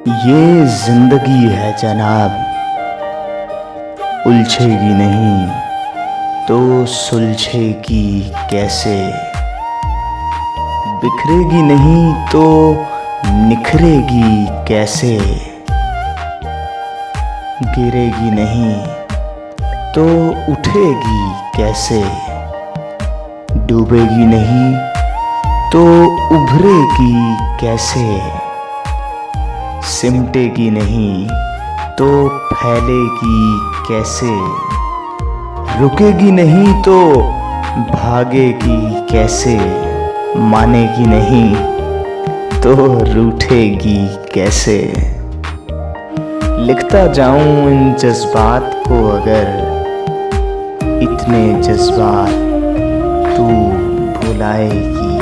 ये जिंदगी है जनाब, उलझेगी नहीं तो सुलझेगी कैसे। बिखरेगी नहीं तो निखरेगी कैसे। गिरेगी नहीं तो उठेगी कैसे। डूबेगी नहीं तो उभरेगी कैसे। सिमटेगी नहीं तो फैलेगी कैसे। रुकेगी नहीं तो भागेगी कैसे। मानेगी नहीं तो रूठेगी कैसे। लिखता जाऊं इन जज्बात को अगर इतने जज्बात तू भुलाएगी